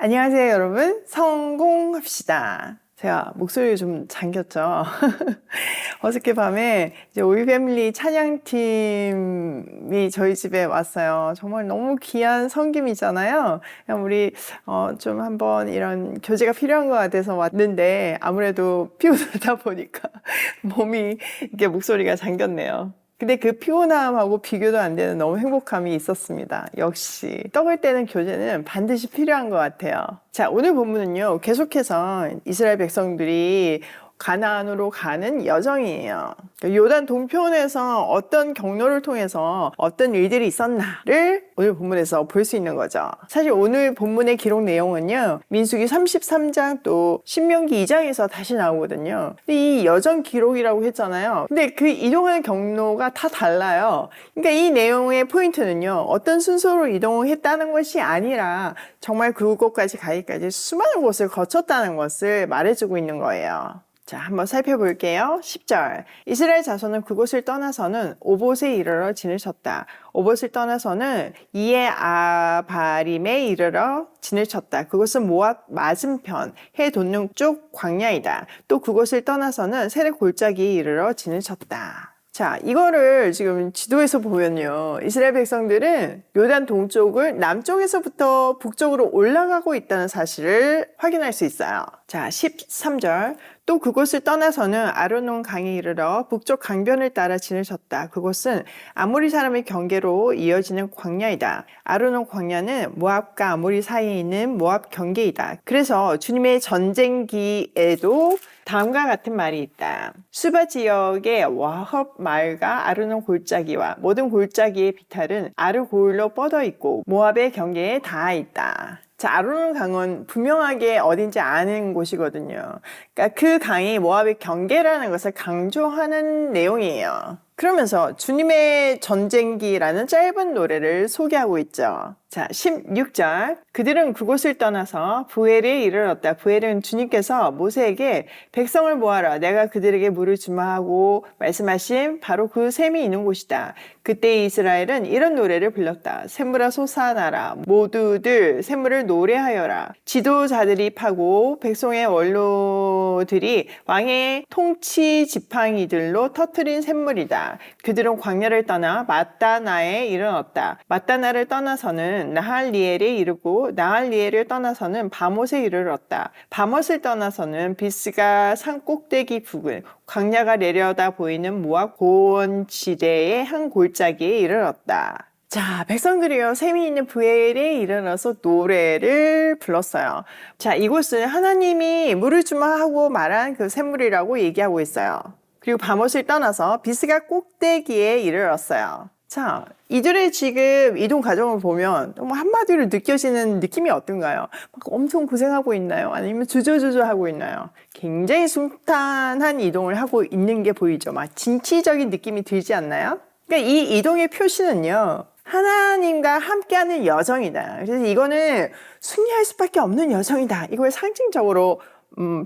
안녕하세요, 여러분. 성공합시다. 제가 목소리가 좀 잠겼죠? 어저께 밤에 이제 오이 패밀리 찬양팀이 저희 집에 왔어요. 정말 너무 귀한 섬김이잖아요. 그냥 우리 좀 한번 이런 교제가 필요한 것 같아서 왔는데 아무래도 피곤하다 보니까 몸이 이게 목소리가 잠겼네요. 근데 그 피곤함하고 비교도 안 되는 너무 행복함이 있었습니다. 역시 떡을 떼는 교제는 반드시 필요한 것 같아요. 자, 오늘 본문은요, 계속해서 이스라엘 백성들이 가나안으로 가는 여정이에요. 요단 동편에서 어떤 경로를 통해서 어떤 일들이 있었나를 오늘 본문에서 볼 수 있는 거죠. 사실 오늘 본문의 기록 내용은요, 민수기 33장 또 신명기 2장에서 다시 나오거든요. 근데 이 여정 기록이라고 했잖아요. 근데 그 이동하는 경로가 다 달라요. 그러니까 이 내용의 포인트는요, 어떤 순서로 이동했다는 것이 아니라 정말 그곳까지 가기까지 수많은 곳을 거쳤다는 것을 말해주고 있는 거예요. 자, 한번 살펴볼게요. 10절. 이스라엘 자손은 그곳을 떠나서는 오봇에 이르러 진을 쳤다. 오봇을 떠나서는 이에 아바림에 이르러 진을 쳤다. 그곳은 모압 맞은편 해 돋는 쪽 광야이다. 또 그곳을 떠나서는 세렛 골짜기에 이르러 진을 쳤다. 자, 이거를 지금 지도에서 보면요, 이스라엘 백성들은 요단 동쪽을 남쪽에서부터 북쪽으로 올라가고 있다는 사실을 확인할 수 있어요. 자, 13절. 또 그곳을 떠나서는 아르논 강에 이르러 북쪽 강변을 따라 진을 쳤다. 그곳은 아모리 사람의 경계로 이어지는 광야이다. 아르논 광야는 모압과 아모리 사이에 있는 모압 경계이다. 그래서 주님의 전쟁기에도 다음과 같은 말이 있다. 수바 지역의 와헙 마을과 아르논 골짜기와 모든 골짜기의 비탈은 아르고울로 뻗어 있고 모압의 경계에 닿아 있다. 자, 아르논 강은 분명하게 어딘지 아는 곳이거든요. 그러니까 그 강이 모압의 경계라는 것을 강조하는 내용이에요. 그러면서 주님의 전쟁기라는 짧은 노래를 소개하고 있죠. 자, 16절. 그들은 그곳을 떠나서 부엘에 이르렀다. 부엘은 주님께서 모세에게 백성을 모아라. 내가 그들에게 물을 주마 하고 말씀하신 바로 그 샘이 있는 곳이다. 그때 이스라엘은 이런 노래를 불렀다. 샘물아 솟아나라. 모두들 샘물을 노래하여라. 지도자들이 파고 백성의 원로들이 왕의 통치 지팡이들로 터트린 샘물이다. 그들은 광야를 떠나 마따나에 이르렀다. 마따나를 떠나서는 나할리엘에 이르고 나할리엘을 떠나서는 바못에 이르렀다. 바못을 떠나서는 비스가 산 꼭대기 부근 광야가 내려다 보이는 모압 고원지대의 한 골짜기에 이르렀다. 자, 백성들이요, 샘이 있는 부엘에 이르러서 노래를 불렀어요. 자, 이곳은 하나님이 물을 주마 하고 말한 그 샘물이라고 얘기하고 있어요. 그리고 바못을 떠나서 비스가 꼭대기에 이르렀어요. 자, 이들의 지금 이동 과정을 보면 뭐 한마디로 느껴지는 느낌이 어떤가요? 막 엄청 고생하고 있나요? 아니면 주저주저하고 있나요? 굉장히 순탄한 이동을 하고 있는 게 보이죠. 막 진취적인 느낌이 들지 않나요? 그러니까 이 이동의 표시는요, 하나님과 함께하는 여정이다. 그래서 이거는 승리할 수밖에 없는 여정이다. 이걸 상징적으로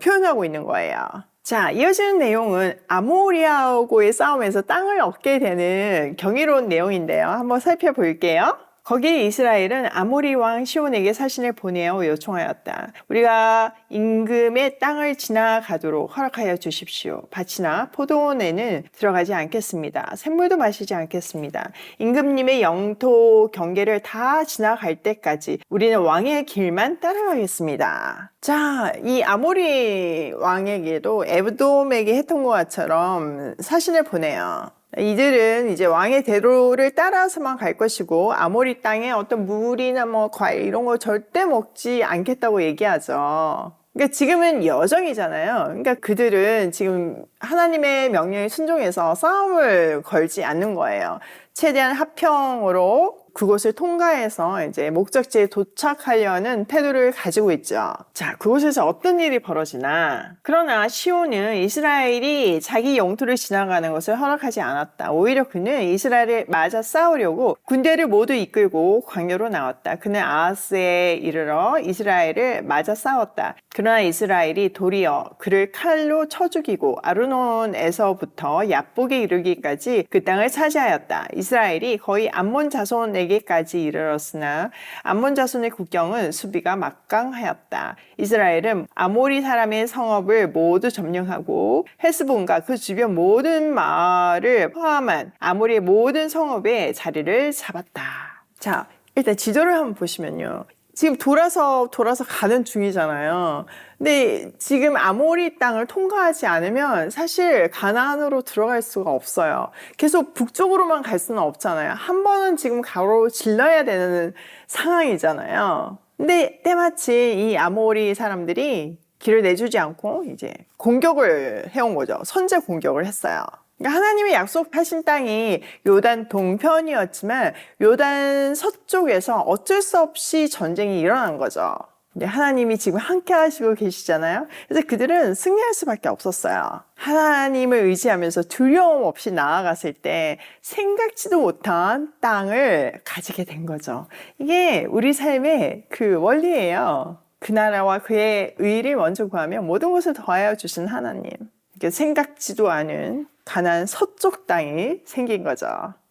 표현하고 있는 거예요. 자, 이어지는 내용은 아모리하고의 싸움에서 땅을 얻게 되는 경이로운 내용인데요. 한번 살펴볼게요. 거기에 이스라엘은 아모리 왕 시온에게 사신을 보내어 요청하였다. 우리가 임금의 땅을 지나가도록 허락하여 주십시오. 밭이나 포도원에는 들어가지 않겠습니다. 샘물도 마시지 않겠습니다. 임금님의 영토 경계를 다 지나갈 때까지 우리는 왕의 길만 따라가겠습니다. 자, 이 아모리 왕에게도 에돔에게 했던 것처럼 사신을 보내요. 이들은 이제 왕의 대로를 따라서만 갈 것이고 아모리 땅에 어떤 물이나 뭐 과일 이런 거 절대 먹지 않겠다고 얘기하죠. 그러니까 지금은 여정이잖아요. 그러니까 그들은 지금 하나님의 명령에 순종해서 싸움을 걸지 않는 거예요. 최대한 화평으로 그곳을 통과해서 이제 목적지에 도착하려는 태도를 가지고 있죠. 자, 그곳에서 어떤 일이 벌어지나? 그러나 시온은 이스라엘이 자기 영토를 지나가는 것을 허락하지 않았다. 오히려 그는 이스라엘을 맞아 싸우려고 군대를 모두 이끌고 광야로 나왔다. 그는 아하스에 이르러 이스라엘을 맞아 싸웠다. 그러나 이스라엘이 도리어 그를 칼로 쳐 죽이고 아르논에서부터 야복에 이르기까지 그 땅을 차지하였다. 이스라엘이 거의 암몬 자손에게 시온에게까지 이르렀으나 암몬 자손의 국경은 수비가 막강하였다. 이스라엘은 아모리 사람의 성읍을 모두 점령하고 헤스본과 그 주변 모든 마을을 포함한 아모리의 모든 성읍에 자리를 잡았다. 자, 일단 지도를 한번 보시면요. 지금 돌아서 가는 중이잖아요. 근데 지금 아모리 땅을 통과하지 않으면 사실 가나안으로 들어갈 수가 없어요. 계속 북쪽으로만 갈 수는 없잖아요. 한 번은 지금 가로질러야 되는 상황이잖아요. 근데 때마침 이 아모리 사람들이 길을 내주지 않고 이제 공격을 해온 거죠. 선제 공격을 했어요. 그러니까 하나님이 약속하신 땅이 요단 동편이었지만 요단 서쪽에서 어쩔 수 없이 전쟁이 일어난 거죠. 근데 하나님이 지금 함께 하시고 계시잖아요. 그래서 그들은 승리할 수밖에 없었어요. 하나님을 의지하면서 두려움 없이 나아갔을 때 생각지도 못한 땅을 가지게 된 거죠. 이게 우리 삶의 그 원리예요. 그 나라와 그의 의를 먼저 구하면 모든 것을 더하여 주신 하나님. 생각지도 않은 가나안 서쪽 땅이 생긴 거죠.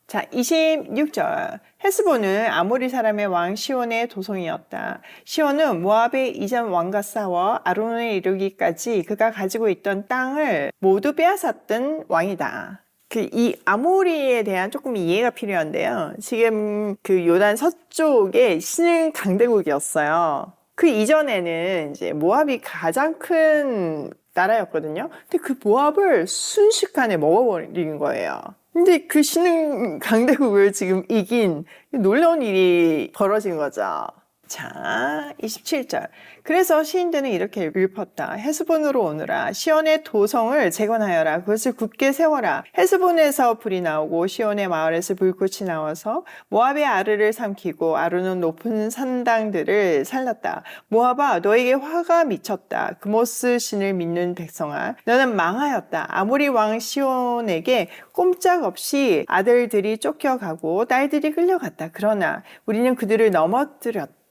자, 26절. 헤스본은 아모리 사람의 왕 시온의 도성이었다. 시온은 모압의 이전 왕과 싸워 아론에 이르기까지 그가 가지고 있던 땅을 모두 빼앗았던 왕이다. 이 아모리에 대한 조금 이해가 필요한데요. 지금 그 요단 서쪽에 신흥 강대국이었어요. 그 이전에는 이제 모압이 가장 큰 나라였거든요. 근데 그 모압을 순식간에 먹어버린 거예요. 근데 그 신흥 강대국을 지금 이긴 놀라운 일이 벌어진 거죠. 자, 27절. 그래서 시인들은 이렇게 읊었다. 헤스본으로 오너라. 시온의 도성을 재건하여라. 그것을 굳게 세워라. 헤스본에서 불이 나오고 시온의 마을에서 불꽃이 나와서 모압의 아르를 삼키고 아르는 높은 산당들을 살렸다. 모압아, 너에게 화가 미쳤다. 그모스 신을 믿는 백성아, 너는 망하였다. 아모리 왕 시온에게 꼼짝없이 아들들이 쫓겨가고 딸들이 끌려갔다. 그러나 우리는 그들을 넘어뜨렸다.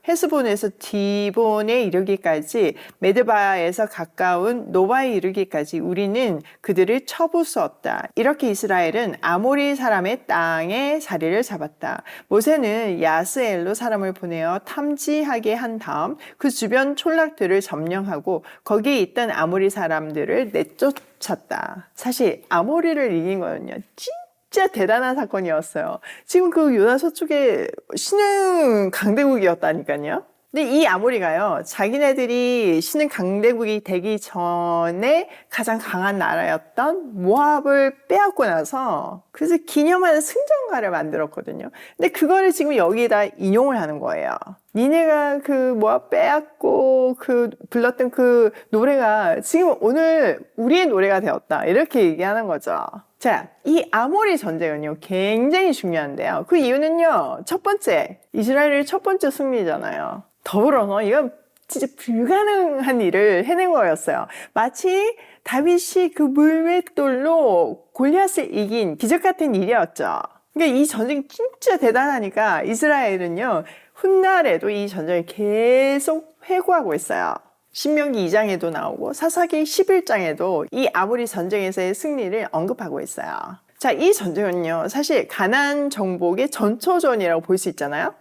헤스본에서 디본에 이르기까지 메드바에서 가까운 노바에 이르기까지 우리는 그들을 쳐부수었다. 이렇게 이스라엘은 아모리 사람의 땅에 자리를 잡았다. 모세는 야스엘로 사람을 보내어 탐지하게 한 다음 그 주변 촌락들을 점령하고 거기에 있던 아모리 사람들을 내쫓았다. 사실 아모리를 이긴 거는요, 진짜 대단한 사건이었어요. 지금 그 요단 서쪽에 신흥 강대국이었다니까요. 근데 이 아모리가요, 자기네들이 신흥 강대국이 되기 전에 가장 강한 나라였던 모압을 빼앗고 나서 그래서 기념하는 승전가를 만들었거든요. 근데 그거를 지금 여기에다 인용을 하는 거예요. 니네가 그 모압 빼앗고 그 불렀던 그 노래가 지금 오늘 우리의 노래가 되었다. 이렇게 얘기하는 거죠. 자, 이 아모리 전쟁은요, 굉장히 중요한데요. 그 이유는요, 첫 번째, 이스라엘의 첫 번째 승리잖아요. 더불어서 이건 진짜 불가능한 일을 해낸 거였어요. 마치 다윗이 그 물맷돌로 골리앗을 이긴 기적 같은 일이었죠. 그러니까 이 전쟁이 진짜 대단하니까 이스라엘은요, 훗날에도 이 전쟁을 계속 회고하고 있어요. 신명기 2장에도 나오고 사사기 11장에도 이 아모리 전쟁에서의 승리를 언급하고 있어요. 자, 이 전쟁은요, 사실 가나안 정복의 전초전이라고 볼 수 있잖아요.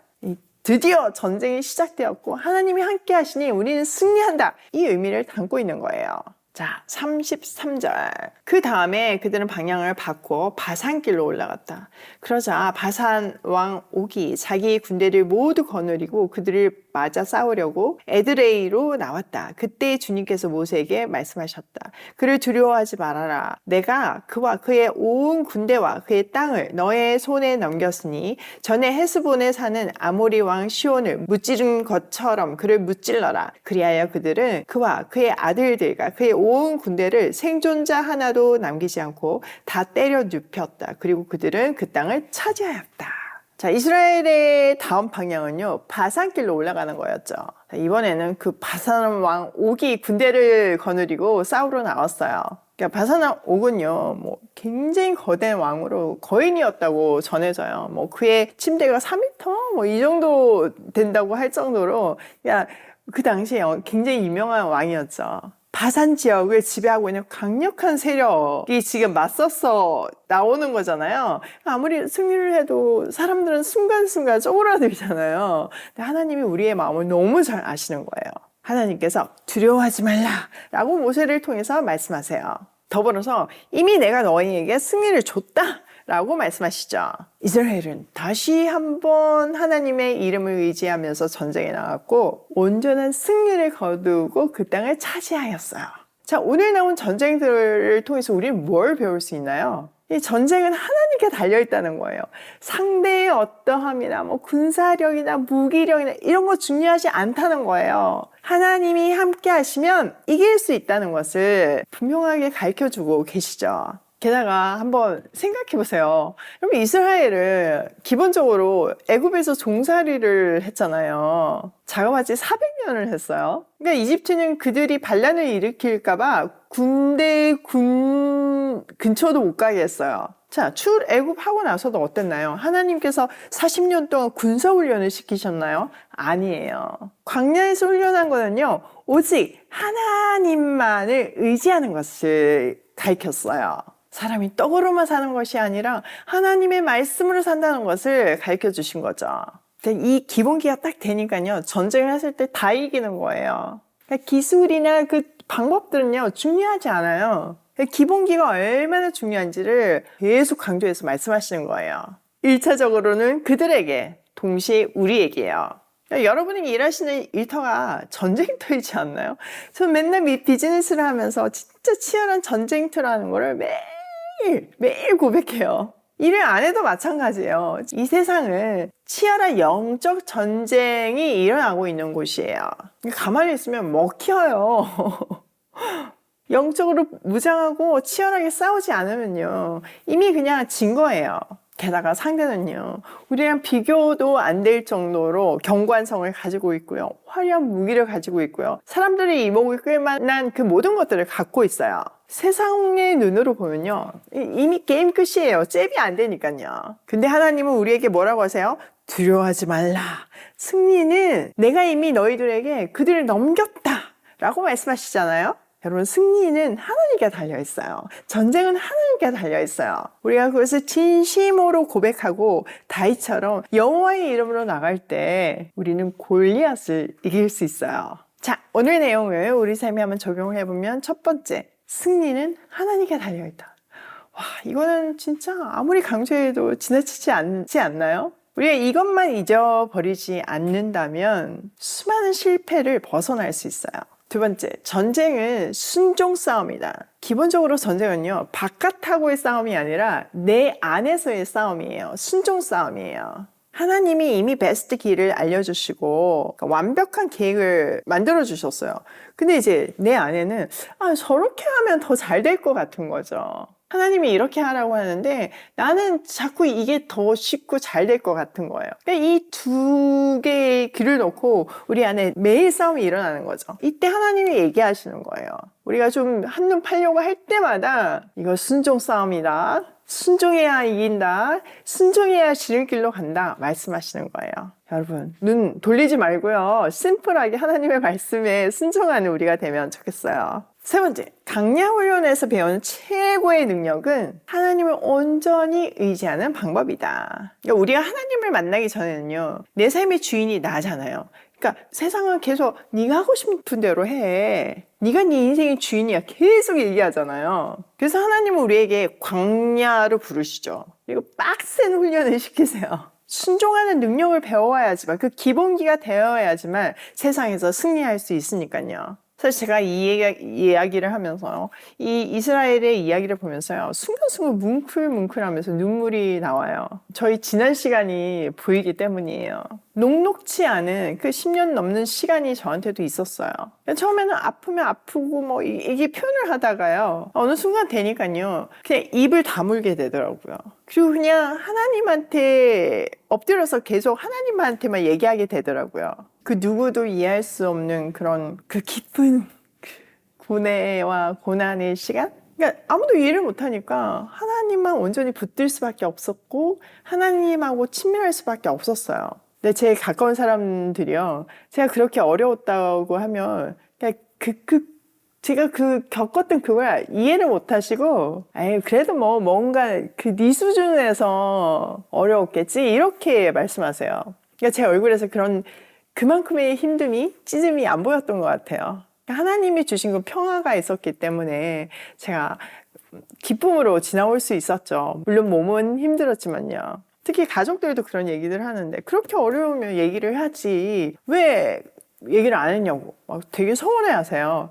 드디어 전쟁이 시작되었고 하나님이 함께 하시니 우리는 승리한다. 이 의미를 담고 있는 거예요. 자, 33절. 그 다음에 그들은 방향을 바꿔 바산길로 올라갔다. 그러자 바산 왕 옥이 자기 군대를 모두 거느리고 그들을 맞아 싸우려고 에드레이로 나왔다. 그때 주님께서 모세에게 말씀하셨다. 그를 두려워하지 말아라. 내가 그와 그의 온 군대와 그의 땅을 너의 손에 넘겼으니 전에 헤스본에 사는 아모리 왕 시온을 무찌른 것처럼 그를 무찔러라. 그리하여 그들은 그와 그의 아들들과 그의 온 군대를 생존자 하나도 남기지 않고 다 때려 눕혔다. 그리고 그들은 그 땅을 차지하였다. 자, 이스라엘의 다음 방향은요, 바산길로 올라가는 거였죠. 자, 이번에는 그 바산 왕 옥이 군대를 거느리고 싸우러 나왔어요. 그러니까 바산 왕 옥은요, 굉장히 거대한 왕으로 거인이었다고 전해져요. 그의 침대가 4m? 이 정도 된다고 할 정도로, 그 당시에 굉장히 유명한 왕이었죠. 바산 지역을 지배하고 있는 강력한 세력이 지금 맞서서 나오는 거잖아요. 아무리 승리를 해도 사람들은 순간순간 쪼그라들잖아요. 근데 하나님이 우리의 마음을 너무 잘 아시는 거예요. 하나님께서 두려워하지 말라라고 모세를 통해서 말씀하세요. 더불어서 이미 내가 너희에게 승리를 줬다 라고 말씀하시죠. 이스라엘은 다시 한번 하나님의 이름을 의지하면서 전쟁에 나갔고 온전한 승리를 거두고 그 땅을 차지하였어요. 자, 오늘 나온 전쟁들을 통해서 우리는 뭘 배울 수 있나요? 이 전쟁은 하나님께 달려있다는 거예요. 상대의 어떠함이나 군사력이나 무기력이나 이런 거 중요하지 않다는 거예요. 하나님이 함께 하시면 이길 수 있다는 것을 분명하게 가르쳐주고 계시죠. 게다가 한번 생각해 보세요. 여러분, 이스라엘은 기본적으로 애굽에서 종살이를 했잖아요. 자그마치 400년을 했어요. 그러니까 이집트는 그들이 반란을 일으킬까봐 군 근처도 못 가게 했어요. 자, 출애굽하고 나서도 어땠나요? 하나님께서 40년 동안 군사훈련을 시키셨나요? 아니에요. 광야에서 훈련한 거는요, 오직 하나님만을 의지하는 것을 가르쳤어요. 사람이 떡으로만 사는 것이 아니라 하나님의 말씀으로 산다는 것을 가르쳐 주신 거죠. 이 기본기가 딱 되니까요, 전쟁을 했을 때 다 이기는 거예요. 그러니까 기술이나 그 방법들은요, 중요하지 않아요. 기본기가 얼마나 중요한지를 계속 강조해서 말씀하시는 거예요. 1차적으로는 그들에게, 동시에 우리에게요. 여러분이 일하시는 일터가 전쟁터이지 않나요? 저는 맨날 비즈니스를 하면서 진짜 치열한 전쟁터라는 거를 매일 고백해요. 일을 안 해도 마찬가지예요. 이 세상은 치열한 영적 전쟁이 일어나고 있는 곳이에요. 가만히 있으면 먹혀요. 영적으로 무장하고 치열하게 싸우지 않으면요, 이미 그냥 진 거예요. 게다가 상대는요, 우리랑 비교도 안 될 정도로 경관성을 가지고 있고요, 화려한 무기를 가지고 있고요, 사람들이 이목을 끌만한 그 모든 것들을 갖고 있어요. 세상의 눈으로 보면요, 이미 게임 끝이에요. 잽이 안 되니까요. 근데 하나님은 우리에게 뭐라고 하세요? 두려워하지 말라. 승리는 내가 이미 너희들에게 그들을 넘겼다 라고 말씀하시잖아요. 여러분, 승리는 하나님께 달려있어요. 전쟁은 하나님께 달려있어요. 우리가 그것을 진심으로 고백하고 다윗처럼 여호와의 이름으로 나갈 때 우리는 골리앗을 이길 수 있어요. 자, 오늘 내용을 우리 삶에 한번 적용을 해보면, 첫 번째, 승리는 하나님께 달려있다. 와, 이거는 진짜 아무리 강조해도 지나치지 않지 않나요? 우리가 이것만 잊어버리지 않는다면 수많은 실패를 벗어날 수 있어요. 두 번째, 전쟁은 순종 싸움이다. 기본적으로 전쟁은요, 바깥하고의 싸움이 아니라 내 안에서의 싸움이에요. 순종 싸움이에요. 하나님이 이미 베스트 길을 알려주시고 완벽한 계획을 만들어 주셨어요. 근데 이제 내 안에는 저렇게 하면 더 잘 될 것 같은 거죠. 하나님이 이렇게 하라고 하는데 나는 자꾸 이게 더 쉽고 잘 될 것 같은 거예요. 그러니까 이 두 개의 길을 놓고 우리 안에 매일 싸움이 일어나는 거죠. 이때 하나님이 얘기하시는 거예요. 우리가 좀 한눈 팔려고 할 때마다 이거 순종 싸움이다. 순종해야 이긴다. 순종해야 지름길로 간다. 말씀하시는 거예요. 여러분, 눈 돌리지 말고요, 심플하게 하나님의 말씀에 순종하는 우리가 되면 좋겠어요. 세 번째, 강야 훈련에서 배우는 최고의 능력은 하나님을 온전히 의지하는 방법이다. 그러니까 우리가 하나님을 만나기 전에는요, 내 삶의 주인이 나잖아요. 그러니까 세상은 계속 네가 하고 싶은 대로 해. 네가 네 인생의 주인이야. 계속 얘기하잖아요. 그래서 하나님은 우리에게 광야로 부르시죠. 그리고 빡센 훈련을 시키세요. 순종하는 능력을 배워야지만, 그 기본기가 되어야지만 세상에서 승리할 수 있으니까요. 사실 제가 이 이야기를 하면서요, 이 이스라엘의 이야기를 보면서요, 순간순간 뭉클뭉클하면서 눈물이 나와요. 저희 지난 시간이 보이기 때문이에요. 녹록치 않은 그 10년 넘는 시간이 저한테도 있었어요. 처음에는 아프면 아프고 이게 표현을 하다가요, 어느 순간 되니까요, 그냥 입을 다물게 되더라고요. 그리고 그냥 하나님한테 엎드려서 계속 하나님한테만 얘기하게 되더라고요. 그 누구도 이해할 수 없는 그런 그 깊은 고뇌와 고난의 시간? 그러니까 아무도 이해를 못하니까 하나님만 온전히 붙들 수밖에 없었고 하나님하고 친밀할 수밖에 없었어요. 근데 제 가까운 사람들이요, 제가 그렇게 어려웠다고 하면 그냥 제가 겪었던 그걸 이해를 못 하시고, 에이, 그래도 뭐, 뭔가 네 수준에서 어려웠겠지? 이렇게 말씀하세요. 그러니까 제 얼굴에서 그만큼의 힘듦이, 찢음이 안 보였던 것 같아요. 하나님이 주신 그 평화가 있었기 때문에 제가 기쁨으로 지나올 수 있었죠. 물론 몸은 힘들었지만요. 특히 가족들도 그런 얘기들 하는데, 그렇게 어려우면 얘기를 하지, 왜 얘기를 안 했냐고 막 되게 서운해 하세요.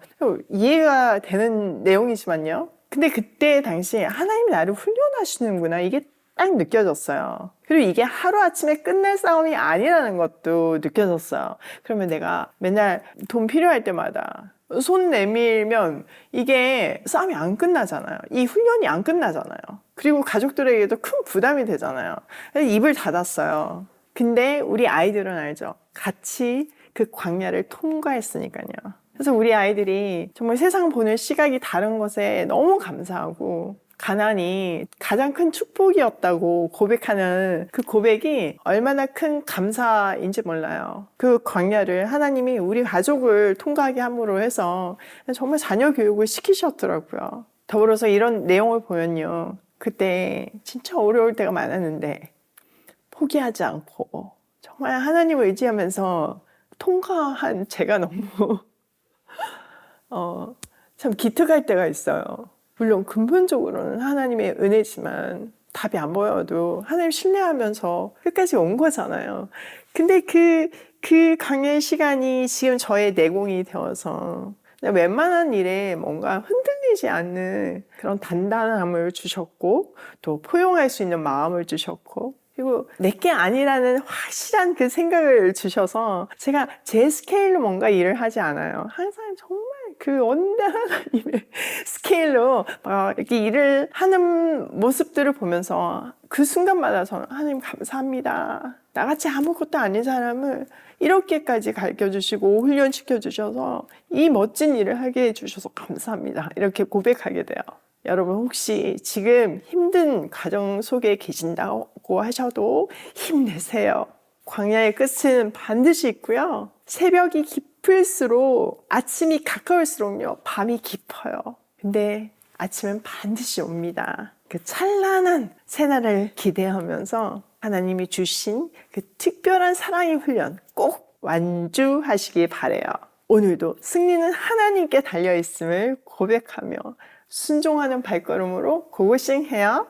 이해가 되는 내용이지만요. 근데 그때 당시에 하나님이 나를 훈련하시는구나, 이게 딱 느껴졌어요. 그리고 이게 하루아침에 끝낼 싸움이 아니라는 것도 느껴졌어요. 그러면 내가 맨날 돈 필요할 때마다 손 내밀면 이게 싸움이 안 끝나잖아요. 이 훈련이 안 끝나잖아요. 그리고 가족들에게도 큰 부담이 되잖아요. 그래서 입을 닫았어요. 근데 우리 아이들은 알죠. 같이 그 광야를 통과했으니까요. 그래서 우리 아이들이 정말 세상 보는 시각이 다른 것에 너무 감사하고, 가난이 가장 큰 축복이었다고 고백하는 그 고백이 얼마나 큰 감사인지 몰라요. 그 광야를 하나님이 우리 가족을 통과하게 함으로 해서 정말 자녀 교육을 시키셨더라고요. 더불어서 이런 내용을 보면요, 그때 진짜 어려울 때가 많았는데 포기하지 않고 정말 하나님을 의지하면서 통과한 제가 너무 참 기특할 때가 있어요. 물론 근본적으로는 하나님의 은혜지만 답이 안 보여도 하나님 신뢰하면서 끝까지 온 거잖아요. 근데 그 강의 시간이 지금 저의 내공이 되어서 웬만한 일에 뭔가 흔들리지 않는 그런 단단함을 주셨고, 또 포용할 수 있는 마음을 주셨고, 그리고 내게 아니라는 확실한 그 생각을 주셔서 제가 제 스케일로 뭔가 일을 하지 않아요. 항상 정말 그 원대한 하나님의 스케일로 이렇게 일을 하는 모습들을 보면서 그 순간마다 저는 하나님 감사합니다. 나같이 아무것도 아닌 사람을 이렇게까지 가르쳐주시고 훈련시켜주셔서 이 멋진 일을 하게 해주셔서 감사합니다. 이렇게 고백하게 돼요. 여러분, 혹시 지금 힘든 과정 속에 계신다고 하셔도 힘내세요. 광야의 끝은 반드시 있고요. 새벽이 깊을수록, 아침이 가까울수록요, 밤이 깊어요. 근데 아침은 반드시 옵니다. 그 찬란한 새날을 기대하면서 하나님이 주신 그 특별한 사랑의 훈련 꼭 완주하시길 바라요. 오늘도 승리는 하나님께 달려있음을 고백하며 순종하는 발걸음으로 고고싱해요.